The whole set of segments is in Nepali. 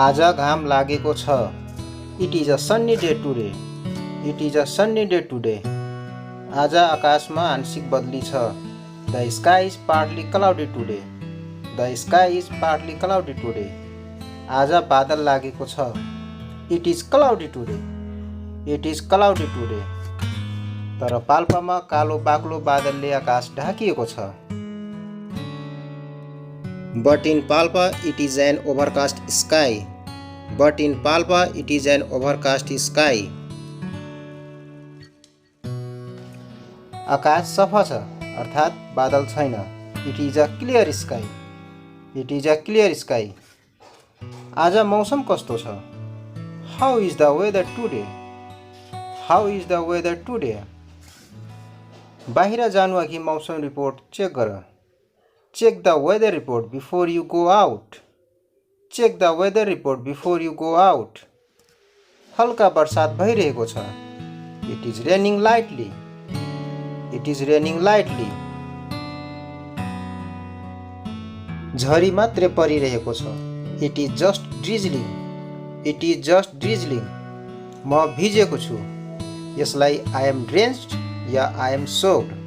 आज घाम लागेको छ। It is a Sunny day today. It is a Sunny day today. आज आकाशमा आंशिक बदली छ। The sky is partly cloudy today. The sky is partly cloudy today. आज बादल लागेको छ। It is cloudy today. It is cloudy today. तर पाल्पामा कालो बाक्लो बादलले आकाश ढाकिएको छ। But in Palpa it is an overcast sky. But in Palpa it is an overcast sky. आकाश सफा छ अर्थात् बादल छैन। It is a clear sky. It is a clear sky. आज मौसम कस्तो छ? How is the weather today? How is the weather today? बाहिर जानु अघि मौसम रिपोर्ट चेक गर। Check the weather report before you go out. Check the weather report before you go out. हल्का बर्सात भइरहेको छ। It is raining lightly. It is raining lightly. झरी मात्रै परिरहेको छ। It is just drizzling. It is just drizzling. म भिजेको छु। यसलाई I am drenched yeah I am soaked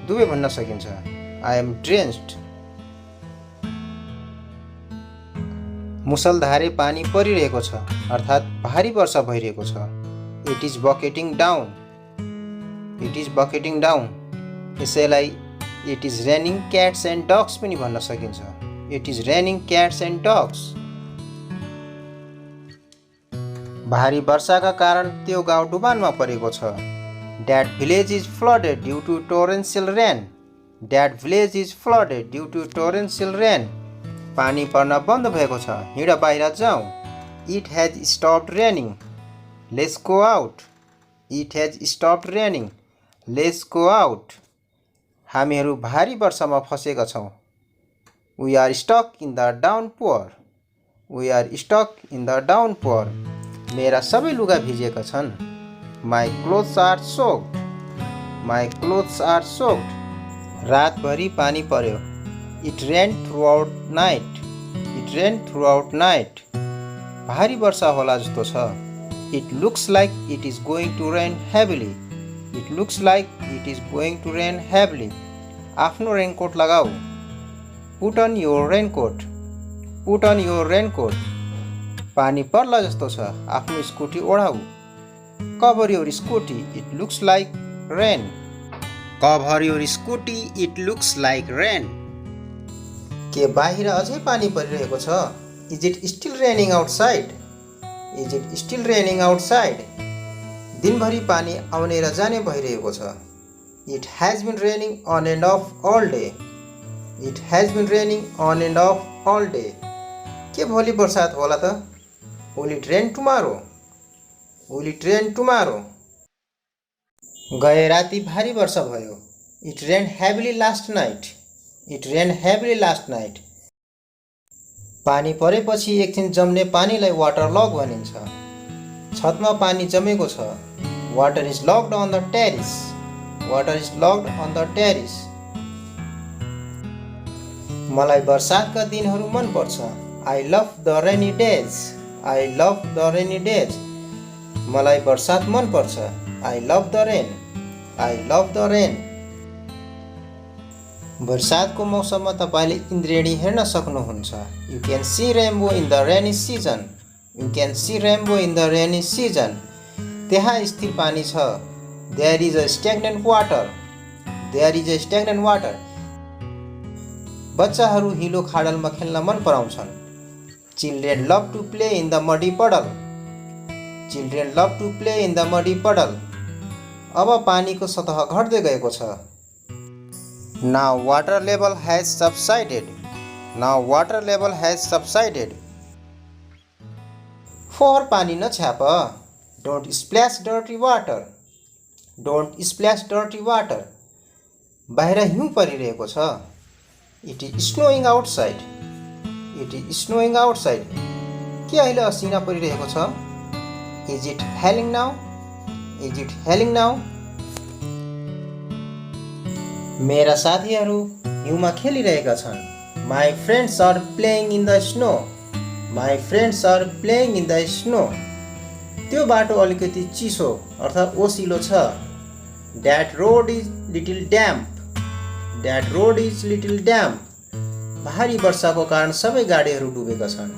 दुवै भन्न सकिन्छ। I am drenched. मुसलधारे पानी परिरहेको छ अर्थात् भारी वर्षा भइरहेको छ। It is bucketing down. It is bucketing down. यसैलाई it is raining cats and dogs पनि भन्न सकिन्छ। It is raining cats and dogs. भारी वर्षाका कारण त्यो गाउँ डुबानमा परेको छ। That village is flooded due to torrential rain. That village is flooded due to torrential rain. पानी पर्न बन्द भएको छ। हिँड बाहिर जाऊ। It has stopped raining. Let's go out. It has stopped raining. Let's go out. हामीहरू भारी वर्षामा फसेका छौँ। We are stuck in the downpour. We are stuck in the downpour. मेरा सबै लुगा भिजेका छन्। My clothes are soaked. My clothes are soaked. रातभरि पानी पर्यो। It rained throughout night. It rained throughout night. भारी वर्षा होला जस्तो छ। It looks like it is going to rain heavily. It looks like it is going to rain heavily. आफ्नो रेनकोट लगाऊ। Put on your raincoat. Put on your raincoat. पानी पर्ला जस्तो छ। आफ्नो scooty ओढाऊ। Cover your scooty. It looks like rain. Cover your scooty. It looks like rain. के बाहिर अझै पानी परिरहेको छ? Is it still raining outside? Is it still raining outside? दिनभरि पानी आउने र जाने भइरहेको छ। It has been raining on and off all day. It has been raining on and off all day. के भोलि बर्सात होला त? Will it rain tomorrow? Will it rain tomorrow? गए राति भारी वर्षा भयो। It rained heavily last night. It rained heavily last night. पानी परेपछि एकछिन जम्ने पानीलाई वाटर लग भनिन्छ। छतमा पानी जमेको छ। Water is locked on the terrace. Water is locked on the terrace. मलाई बर्सातका दिनहरू मन पर्छ। I love the rainy days. I love the rainy days. मलाई बर्सात मन पर्छ। I love the rain. I love the rain. बर्सातको मौसममा तपाईले इन्द्रेणी हेर्न सक्नुहुन्छ। You can see rainbow in the rainy season. You can see rainbow in the rainy season. त्यहाँ स्थिर पानी छ। There is a stagnant water. There is a stagnant water. बच्चाहरू हिलो खाडलमा खेल्न मन पराउँछन्। Children love to play in the muddy puddle. Children love to play in the muddy puddle. अब पानीको सतह घट्दै गएको छ। Now water level has subsided. Now water level has subsided. फोहोर पानी नछ्याप। Don't splash dirty water. Don't splash dirty water. बाहिर हिउँ परिरहेको छ। It is snowing outside. It is snowing outside. के अहिले असिना परिरहेको छ? Is it hailing now? Is it hailing now? मेरा साथीहरू हिउँमा खेलिरहेका छन्। My friends are playing in the snow. My friends are playing in the snow. त्यो बाटो अलिकति चिसो अर्थात् ओसिलो छ। That road is little damp. That road is little damp. भारी वर्षाको कारण सबै गाडीहरू डुबेका छन्।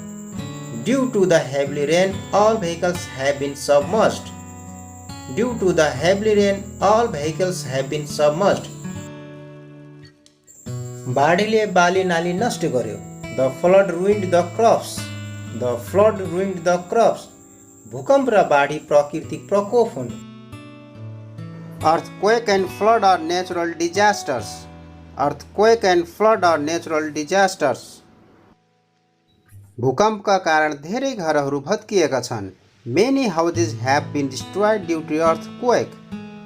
Due to the heavily rain all vehicles have been submerged. Due to the heavily rain all vehicles have been submerged. बाढीले बाली नाली नष्ट गर्यो। The flood ruined the crops. The flood ruined the crops. भूकम्प र बाढी प्राकृतिक प्रकोप हुन्। Earthquake and flood are natural disasters. Earthquake and flood are natural disasters. भूकम्पका कारण धेरै घरहरू भत्किएका छन्। Many houses have been destroyed due to earthquake.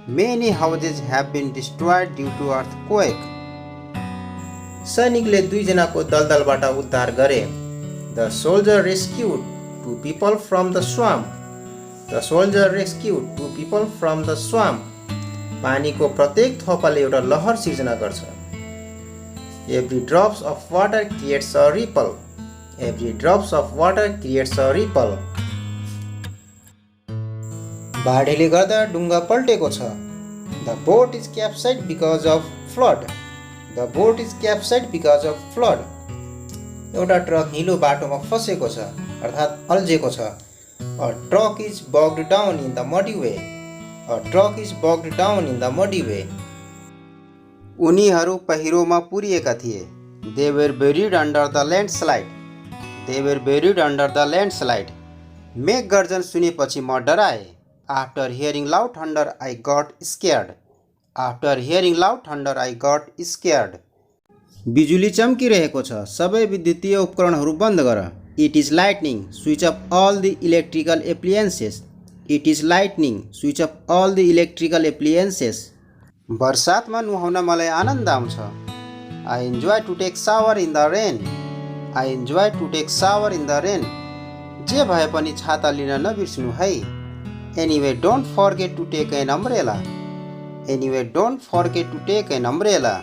Many houses have been destroyed due to earthquake. सैनिकले 2 जनाको दलदलबाट उद्धार गरे। The soldier rescued 2 people from the swamp. The soldier rescued 2 people from the swamp. पानीको प्रत्येक थोपाले एउटा लहर सिर्जना गर्छ। Every drops of water creates a ripple. Every drops of water creates a ripple. बाढीले गर्दा डुङ्गा पल्टेको छ। The boat is capsized because of flood. The boat is capsized because of flood. एउटा ट्रक हिलो बाटोमा फसेको छ अर्थात् अल्झेको छ। A truck is bogged down in the muddy way. A truck is bogged down in the muddy way. उनीहरू पहिरोमा पुरिएका थिए। They were buried under the landslide. They were buried under the landslide. मेघ गर्जन सुनेपछि म डराएँ। After hearing loud thunder I got scared. After hearing loud thunder I got scared. बिजुली चम्किरहेको छ, सबै विद्युतीय उपकरणहरू बन्द गर। It is lightning, switch off all the electrical appliances. It is lightning, switch off all the electrical appliances. बर्सातमा नुहाउन मलाई आनन्द आउँछ। I enjoy to take shower in the rain. I enjoy to take shower in the rain. जे भए पनि छाता लिन नबिर्सनु है। Anyway don't forget to take an umbrella. Anyway don't forget to take an umbrella.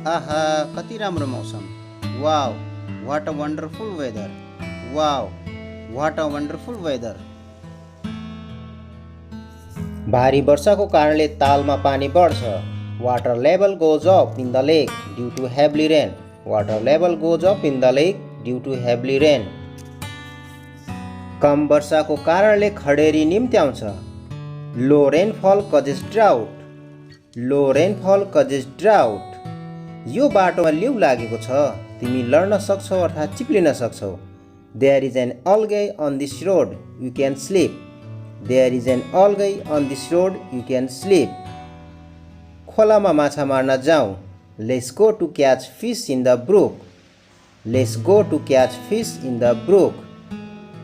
आहा, कति राम्रो मौसम। Wow, what a wonderful weather. Wow, what a wonderful weather. भारी वर्षाको कारणले तालमा पानी बढ्छ। Water level goes up in the lake due to heavily rain. Water level goes up in the lake due to heavily rain. कम वर्षाको कारणले खडेरी निम्त्याउँछ। लो rainfall causes drought. Low rainfall causes drought. यो बाटोमा लिउ लागेको छ, तिमी लड्न सक्छौ अर्थात् चिप्लिन सक्छौ। There is an algae on this road, you can slip. There is an algae on this road, you can slip. खोलामा माछा मार्न जाउँ। Let's go to catch fish in the brook. Let's go to catch fish in the brook.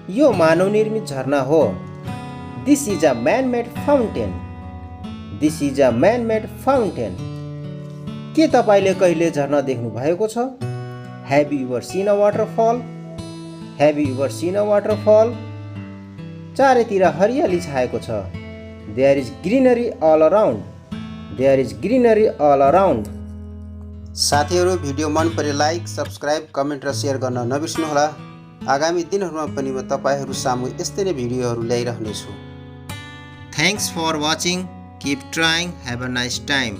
यो मानव निर्मित झरना हो। This is a man made fountain. This is a man made fountain. के तपाईँले कहिले झरना देख्नु भएको छ? Have you ever seen a waterfall? Have you ever seen a waterfall? चारैतिर हरियाली छाएको छ। There is greenery all around. There is greenery all around. साथीहरू, भिडियो मन परे लाइक, सब्सक्राइब, कमेन्ट र सेयर गर्न नबिर्सनुहोला। आगामी दिनहरूमा पनि म तपाईँहरू सामु यस्तै नै भिडियोहरू ल्याइरहनेछु। Thanks for watching. Keep trying. Have a nice time.